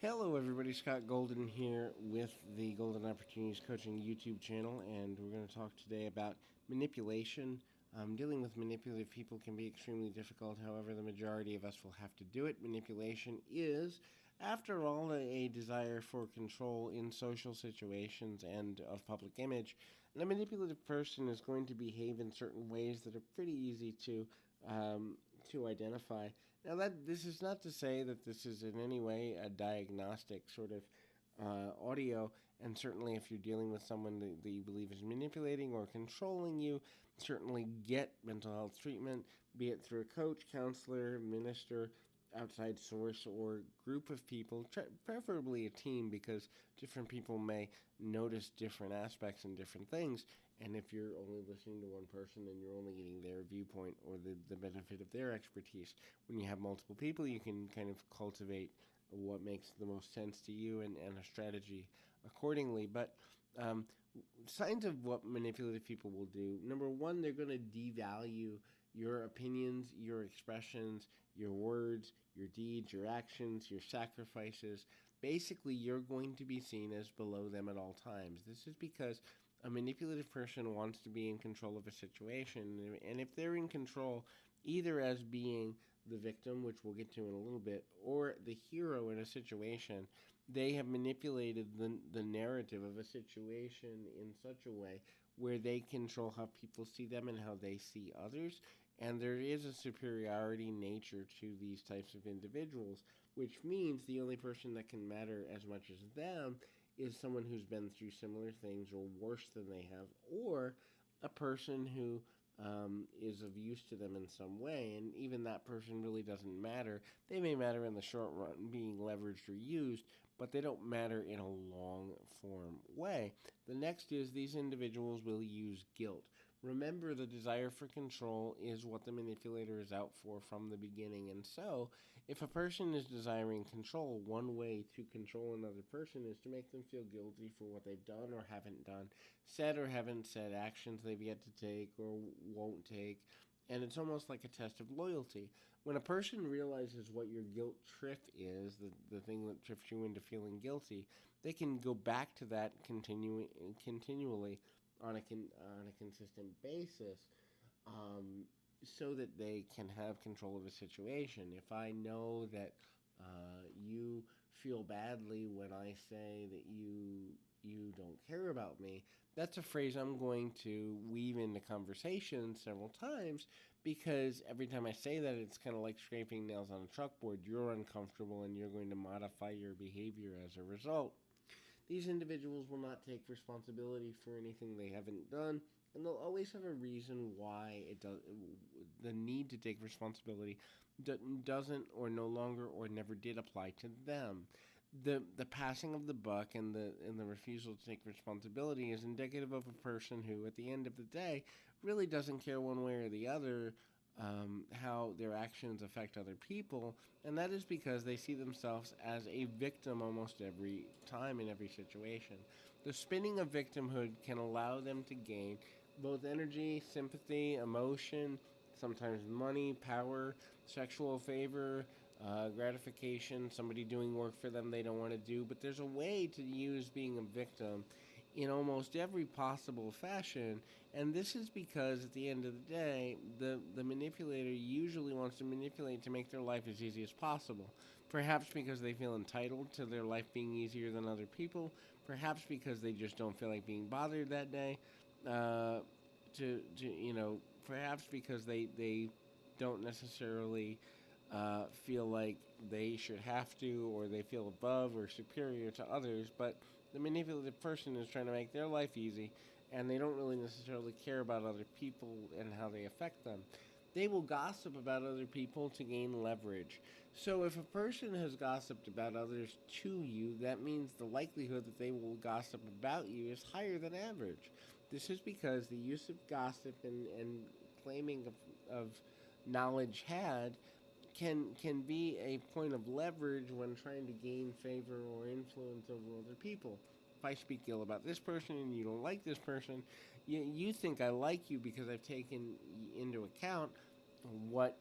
Hello, everybody. Scott Golden here with the Golden Opportunities Coaching YouTube channel, and we're going to talk today about manipulation. Dealing with manipulative people can be extremely difficult, however, the majority of us will have to do it. Manipulation is, after all, a desire for control in social situations and of public image. And a manipulative person is going to behave in certain ways that are pretty easy to identify. Now, that this is not to say that this is in any way a diagnostic sort of audio, and certainly if you're dealing with someone that you believe is manipulating or controlling you, certainly get mental health treatment, be it through a coach, counselor, minister, outside source, or group of people, preferably a team, because different people may notice different aspects and different things. And if you're only listening to one person, then you're only getting their viewpoint or the benefit of their expertise. When you have multiple people, you can kind of cultivate what makes the most sense to you and a strategy accordingly. But signs of what manipulative people will do: number one, they're going to devalue your opinions, your expressions, your words, your deeds, your actions, your sacrifices. Basically, you're going to be seen as below them at all times. This is because a manipulative person wants to be in control of a situation, and if they're in control, either as being the victim, which we'll get to in a little bit, or the hero in a situation, they have manipulated the narrative of a situation in such a way where they control how people see them and how they see others. And there is a superiority nature to these types of individuals, which means the only person that can matter as much as them is someone who's been through similar things or worse than they have, or a person who is of use to them in some way. And even that person really doesn't matter. They may matter in the short run, being leveraged or used, but they don't matter in a long form way. The next is these individuals will use guilt. Remember, the desire for control is what the manipulator is out for from the beginning. And so, if a person is desiring control, one way to control another person is to make them feel guilty for what they've done or haven't done, said or haven't said, actions they've yet to take or won't take. And it's almost like a test of loyalty. When a person realizes what your guilt trip is, the thing that trips you into feeling guilty, they can go back to that continually on a consistent basis, so that they can have control of a situation. If I know that you feel badly when I say that you don't care about me, that's a phrase I'm going to weave into conversation several times, because every time I say that, it's kind of like scraping nails on a chalkboard. You're uncomfortable and you're going to modify your behavior as a result. These individuals will not take responsibility for anything they haven't done, and they'll always have a reason why the need to take responsibility doesn't or no longer or never did apply to them. The passing of the buck and the refusal to take responsibility is indicative of a person who, at the end of the day, really doesn't care one way or the other how their actions affect other people, and that is because they see themselves as a victim almost every time in every situation. The spinning of victimhood can allow them to gain both energy, sympathy, emotion, sometimes money, power, sexual favor, gratification, somebody doing work for them they don't want to do. But there's a way to use being a victim in almost every possible fashion, and this is because at the end of the day, the manipulator usually wants to manipulate to make their life as easy as possible. Perhaps because they feel entitled to their life being easier than other people, perhaps because they just don't feel like being bothered that day. Perhaps because they don't necessarily feel like they should have to, or they feel above or superior to others, but the manipulative person is trying to make their life easy, and they don't really necessarily care about other people and how they affect them. They will gossip about other people to gain leverage. So, if a person has gossiped about others to you, that means the likelihood that they will gossip about you is higher than average. This is because the use of gossip and claiming of knowledge had can be a point of leverage when trying to gain favor or influence over other people. If I speak ill about this person and you don't like this person, you think I like you because I've taken into account what,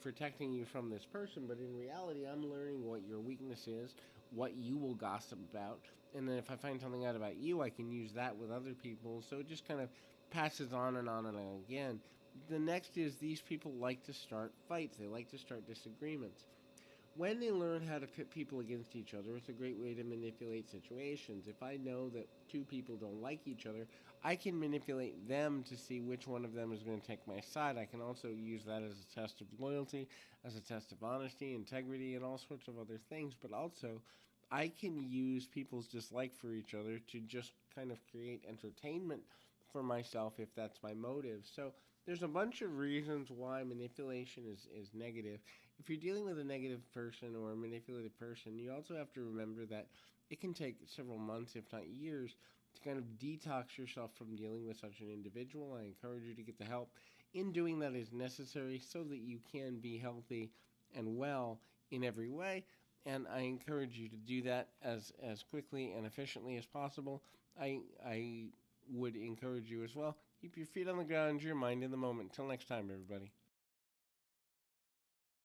protecting you from this person, but in reality, I'm learning what your weaknesses weakness is, what you will gossip about, and then if I find something out about you, I can use that with other people. So it just kind of passes on and on and on again. The next is these people like to start fights. They like to start disagreements. When they learn how to pit people against each other, it's a great way to manipulate situations. If I know that two people don't like each other, I can manipulate them to see which one of them is going to take my side. I can also use that as a test of loyalty, as a test of honesty, integrity, and all sorts of other things. But also, I can use people's dislike for each other to just kind of create entertainment for myself if that's my motive. So there's a bunch of reasons why manipulation is negative. If you're dealing with a negative person or a manipulative person, you also have to remember that it can take several months, if not years, to kind of detox yourself from dealing with such an individual. I encourage you to get the help in doing that is necessary so that you can be healthy and well in every way. And I encourage you to do that as quickly and efficiently as possible. I would encourage you as well. Keep your feet on the ground, your mind in the moment. Until next time, everybody.